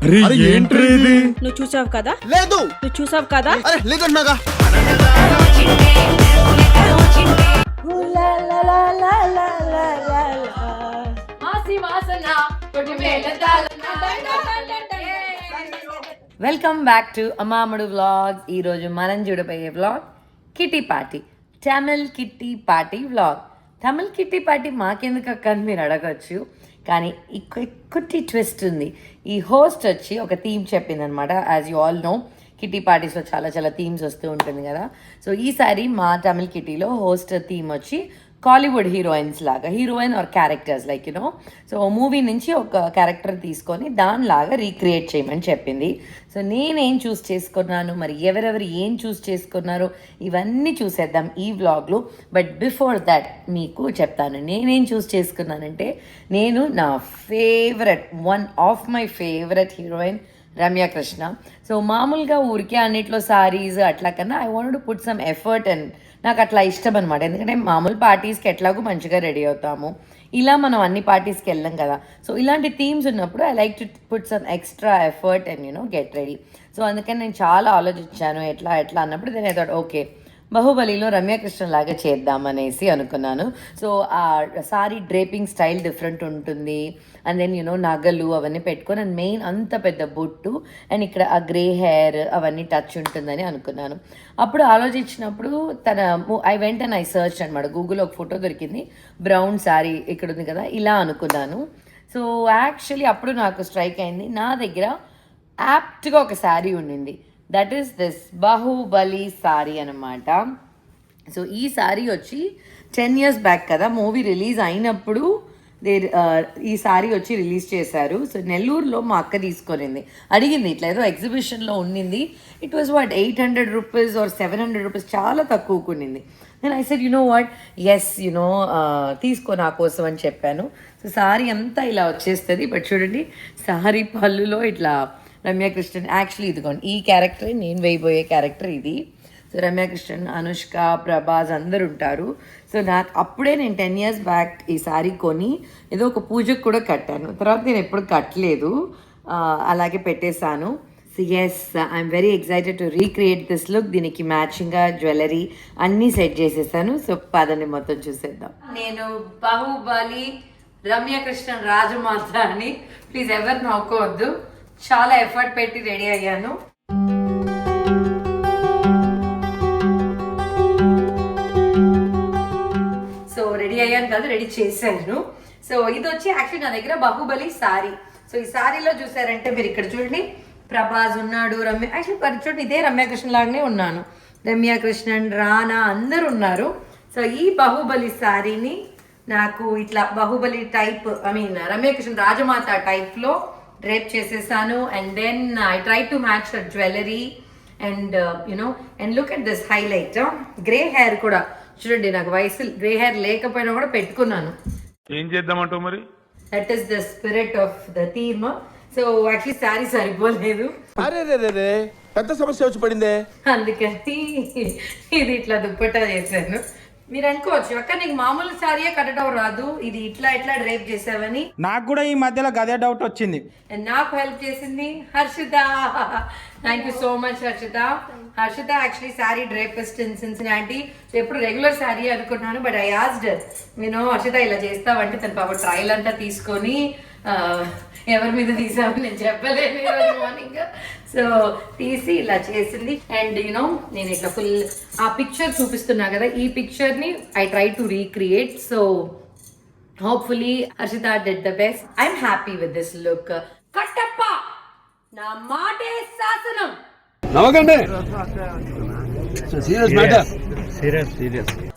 నువ్వు చూసావు కదా? లేదు. నువ్వు చూసావు కదా? అరే లేదు అన్నాగా. వెల్కమ్ బ్యాక్ టు అమ్మాముడు వ్లాగ్స్. ఈరోజు మనం చూడబోయే vlog kitty party, Tamil kitty party vlog. Tamil kitty party మాకెందుకు అక్క అని మీరు అడగచ్చు, కానీ కుట్టి ట్విస్ట్ ఉంది. ఈ హోస్ట్ వచ్చి ఒక థీమ్ చెప్పింది అనమాట. As you all know, kitty పార్టీస్లో చాలా చాలా థీమ్స్ వస్తూ ఉంటుంది కదా. సో ఈసారి మా తమిళ్ కిట్టీలో హోస్ట్ థీమ్ వచ్చి కాలీవుడ్ హీరోయిన్స్ లాగా, heroine or characters like you know. So movie నుంచి ఒక క్యారెక్టర్ తీసుకొని దానిలాగా రీక్రియేట్ చేయమని చెప్పింది. సో నేనేం చూస్ చేసుకున్నాను, మరి ఎవరెవరు ఏం చూస్ చేసుకున్నారో ఇవన్నీ చూసేద్దాం ఈ వ్లాగ్లో. బట్ బిఫోర్ దాట్ మీకు చెప్తాను నేనేం చూస్ చేసుకున్నానంటే, నేను నా favourite, one of my favourite heroine Ramya Krishna. So మామూలుగా ఊరికే అన్నిట్లో సారీస్ అట్లా కన్నా I want to put some effort, and నాకు అట్లా ఇష్టం అనమాట. ఎందుకంటే మామూలు పార్టీస్కి ఎట్లాగో మంచిగా రెడీ అవుతాము, ఇలా మనం అన్ని పార్టీస్కి వెళ్ళాం కదా. సో ఇలాంటి థీమ్స్ ఉన్నప్పుడు I like to put some extra effort and you know get ready. So అందుకని నేను చాలా ఆలోచించాను ఎట్లా అన్నప్పుడు నేను థాట్ ఓకే, బాహుబలిలో రమ్యకృష్ణ లాగా చేద్దామనేసి అనుకున్నాను. సో ఆ సారీ డ్రేపింగ్ స్టైల్ డిఫరెంట్ ఉంటుంది, అండ్ దెన్ యూనో నగలు అవన్నీ పెట్టుకొని, అండ్ మెయిన్ అంత పెద్ద బొట్టు, అండ్ ఇక్కడ ఆ గ్రే హెయిర్ అవన్నీ టచ్ ఉంటుందని అనుకున్నాను. అప్పుడు ఆలోచించినప్పుడు I went and I search అనమాట, గూగుల్లో ఒక ఫోటో దొరికింది, బ్రౌన్ శారీ ఇక్కడ ఉంది కదా, ఇలా అనుకున్నాను. సో యాక్చువల్లీ అప్పుడు నాకు స్ట్రైక్ అయింది, నా దగ్గర యాప్ట్గా ఒక శారీ ఉండింది. That is this Baahubali sorry అనమాట. సో ఈ సారీ వచ్చి 10 years బ్యాక్ కదా, మూవీ రిలీజ్ అయినప్పుడు ఈ సారీ వచ్చి రిలీజ్ చేశారు. సో నెల్లూరులో మా అక్క తీసుకొనింది, అడిగింది ఇట్లా ఏదో ఎగ్జిబిషన్లో ఉండింది. It was what 800 rupees or 700 rupees, చాలా తక్కువ కొనింది. నేను I said you know what, yes you know తీసుకో నా కోసం అని చెప్పాను. సో సారీ అంతా ఇలా వచ్చేస్తుంది. బట్ చూడండి, సారీ పళ్ళులో ఇట్లా రమ్యకృష్ణన్, యాక్చువల్లీ ఇదిగోండి ఈ క్యారెక్టరే నేను వేయబోయే క్యారెక్టర్ ఇది. సో రమ్యకృష్ణన్, అనుష్క, ప్రభాస్ అందరు ఉంటారు. సో నాకు అప్పుడే నేను 10 years బ్యాక్ ఈ శారీ కొని ఏదో ఒక పూజకు కూడా కట్టాను. తర్వాత నేను ఎప్పుడు కట్టలేదు, అలాగే పెట్టేశాను. So yes, I'm very excited to recreate this look. దీనికి మ్యాచింగ్గా జ్యువెలరీ అన్నీ సెట్ చేసేసాను. సో పదండి మొత్తం చూసేద్దాం. నేను బాహుబలి రమ్యకృష్ణన్ రాజమాత అని, ప్లీజ్ ఎవరు నవ్వుకోవద్దు, చాలా ఎఫర్ట్ పెట్టి రెడీ అయ్యాను. సో రెడీ అయ్యాను కదా, రెడీ చేశాను. సో ఇది వచ్చి యాక్చువల్లీ నా దగ్గర బాహుబలి సారీ. సో ఈ సారీలో చూసారంటే మీరు ఇక్కడ చూడండి, ప్రభాస్ ఉన్నాడు, యాక్చువల్లీ చూడండి ఇదే రమ్యకృష్ణ లాగానే ఉన్నాను, రమ్యకృష్ణన్, రానా అందరు ఉన్నారు. సో ఈ బాహుబలి సారీని నాకు ఇట్లా Baahubali type, I mean Ramya Krishna Rajamata టైప్లో డ్రేప్ చేసేసాను. And then I try to match her jewellery and you know, and look at this highlight, grey hair కూడా చూడండి. నాకు వయసు గ్రే హెయిర్ లేకపోయినా కూడా పెట్టుకున్నాను. ఏం చేద్దామంటావు మరి? That is the spirit of the theme. So actually sari సరిపోలేదు, పెద్ద సమస్య వచ్చి పడిందే, అందుకని ఇది ఇట్లా దుప్పట్టా చేశాను. మీరు అనుకోవచ్చు అక్క నీకు మామూలు శారీయే కట్టడం రాదు, ఇది ఇట్లా డ్రైప్ చేసావని. నాకు కూడా ఈ మధ్యలో గదే డౌట్ వచ్చింది. నాకు హెల్ప్ చేసింది Harshitha. Thank you so much Harshitha. Harshitha actually sari drapist in Cincinnati. ఎప్పుడు రెగ్యులర్ శారీ అనుకున్నాను, బట్ ఐ ఆస్క్డ్ నేను, హర్షిత ఇలా చేస్తావంటే తన పాప ట్రయల్ అంతా తీసుకొని ఎవరి మీద తీసామని నేను చెప్పలేను ఈరోజు మార్నింగ్. సో తీసి ఇలా చేసింది. అండ్ యూనో నేను ఇట్లా ఫుల్ ఆ పిక్చర్ చూపిస్తున్నా కదా, ఈ పిక్చర్ని I try to recreate. So hopefully Harshitha did the best. I'm happy with this look. Kattappa నా మాటే శాసనం.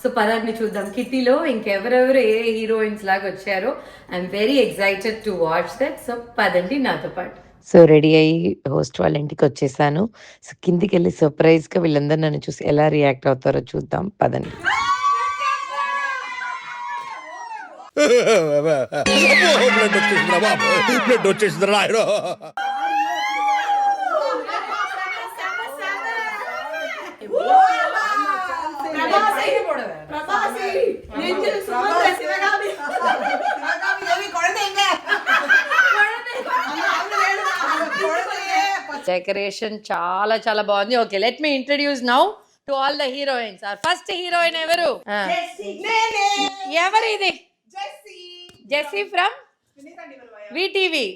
సో పదాన్ని చూద్దాం, కిట్టీలో ఇంకెవరెవరు ఏ హీరోయిన్స్ లాగా వచ్చారో. I'm very excited to watch that. So పదండి నాతో పాటు. సో రెడీ అయ్యి హోస్ట్ వాళ్ళ ఇంటికి వచ్చేసాను. సో కిందికి వెళ్ళి సర్ప్రైజ్గా వీళ్ళందరూ నన్ను చూసి ఎలా రియాక్ట్ అవుతారో చూద్దాం, పదండి. బ్లడ్ వచ్చేసింది రాయడం. డెకరేషన్ చాలా చాలా బాగుంది. Okay, let me introduce now to all the heroines. Our first heroine ఎవరు? ఎవరు ఇది? Jessie from VTV.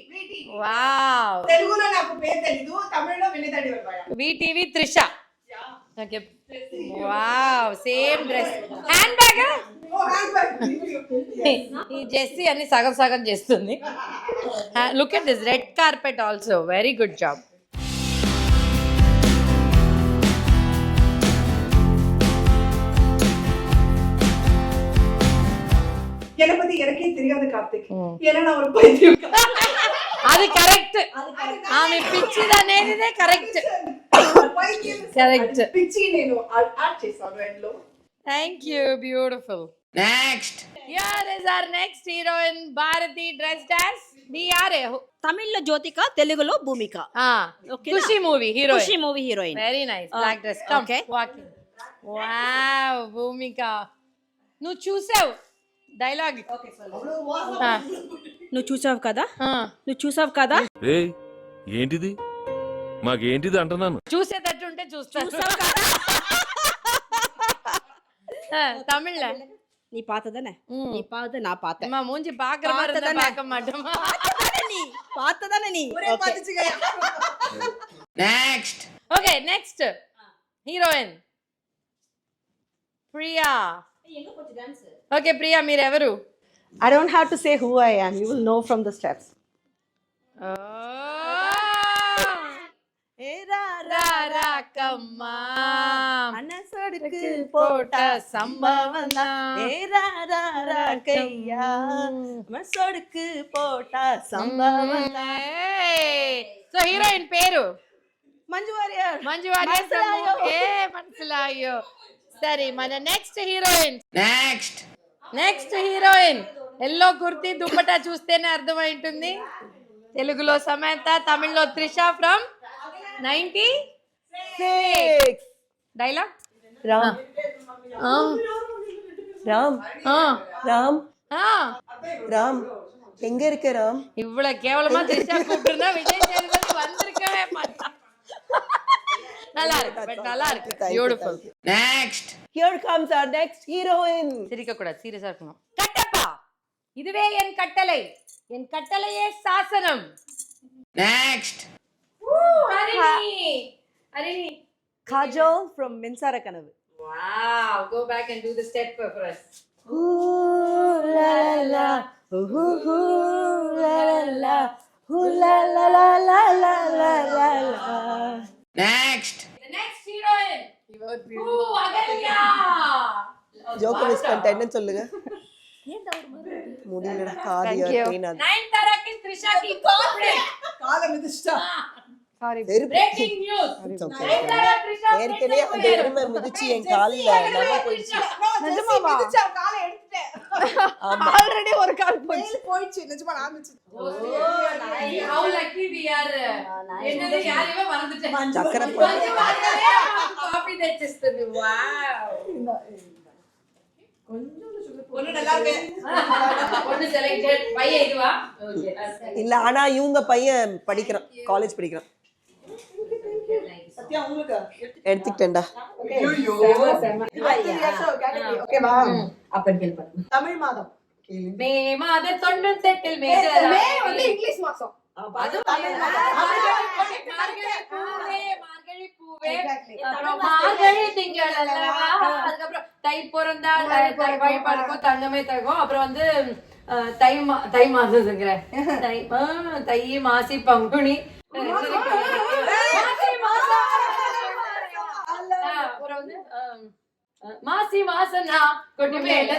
వావ్, తెలుగులో నాకు పేరు తెలీదు, తమిళలో Vinnaithaandi Varuvaayaa. VTV Trisha. Okay, wow, same dress. Hand bag. ఈ జెస్సీ అన్ని సగం సగం చేస్తుంది. Look at this red carpet also. Very good job. Ganapathi ఎనకే తిరగదు కార్తిక్. ఏనా ఒక పైత్యం. అది కరెక్ట్. ఆమె పిచ్చిది అనేది కరెక్ట్. కరెక్ట్. పిచ్చి నేను యాడ్ చేశాను ఎండ్లో. Thank you, beautiful. Next, here is our next heroine Bharathi, dressed as డిఆర్ఏ. తమిళ్లో జ్యోతిక, తెలుగులో Bhumika. Okay Kushi movie Kushi heroine. Movie heroine. Very nice black dress. Come Okay. Walking. Wow, Bhumika నువ్వు చూసావు డైలాగ్. నువ్వు చూసావు కదా, నువ్వు చూసావు కదా. ఏయ్ ఏంటిది మాకేంటిది అంటున్నాను. చూసేటట్టు ఉంటే చూస్తాను. తమిళ நீ பார்த்ததானே, நீ பார்த்து நான் பார்த்தேன். మా మూంచి పాకర మరుందా పాక మాటమా. நீ பார்த்ததானே நீ. ఒరే పతిచిగయా. Next. Okay, next heroine Priya. Okay Priya, మీరెవరు? I don't have to say who I am. You will know from the steps. అనసడుకు పోట సంభవన. మనసొడుకు పోట సంభవన. సో హీరోయిన్ పేరు మంజు వారియర్. మంజు వారియర్. ఏ మనసులాయో. సరే, మన next heroine. Next heroine yellow kurti dupatta చూస్తేనే అర్థమై ఉంటుంది. తెలుగులో సమంత, తమిళ్లో త్రిష ఫ్రమ్ 96. డైలాగ్. రామ్ ராம் ராம் ராம் எங்க இருக்க ராம்? இவ்வளவு கேவலமா த்ரிஷா கூப்பிட்டுனா விஜய் சேதுபதி வந்திருக்கவே மாட்டான். நல்லா இருக்கு, பட் நல்லா இருக்கு. Beautiful. Next, Here comes our next heroine. சிரிக்க கூடாது, சீரியஸா இருக்கணும். கட்டப்பா, இதுவே என் கட்டளை, என் கட்டளையே சாசனம். Next, Harini. Harini Kajol from Minsara Kanavu. Wow, go back and do the step for us. Ooh la la, ooh la la, ooh la la la la la la la. Next, the next heroine. Ooh, Agalya. Joke miss பண்ணிட்டேன்னு சொல்லுங்க. முடியலடா, காதியா பேனா. Nayanthara ki Trisha ki conflict. கால மிதிச்சா. Sorry, breaking news. Nayanthara Trisha ஏற்கனவே அந்த எருமை மிதிச்சு என் கால்ல நகை போயிடுச்சு. நிஜமாவா? மிதிச்சா கால எடுத்துட்டேன். ஆல்ரெடி ஒரு கால் போயிடுச்சு. நிஜமா நான் மிதிச்சேன். How lucky we are. என்னது யாரையோ மறந்துட்டேன். சக்கரை காபி தெச்சிஸ்து. வாவ். ஒண்ணு நல்லா இருக்கு. ஒண்ணு செலக்டட். பையன் இதுவா? ஓகே. இல்ல, ஆனா இவங்க பையன் படிக்கிறான், காலேஜ் படிக்கிறான். சத்யா உங்களுக்கு எடுத்துக்கிட்டேன்டா. ஐயோ ஓகே வா. அப்பன் ஹெல்ப் பண்ணு. தமிழ் மாதம் மே மாத 98 மே வந்து இங்கிலீஷ் மாசம். அது தமிழ் மாதம். மார்கழி பூவே. அப்புறம் மார்கழி திங்கள் அல்லவா. அதுக்கப்புறம் தை பிறந்தா வழிபாடுக்கும் தங்கமே தகும். அப்புறம் வந்து தை மாசம்ங்கிற தை மாசி பங்குனி அப்புறம் வந்து மாசி மாசம்னா கொண்டு மேல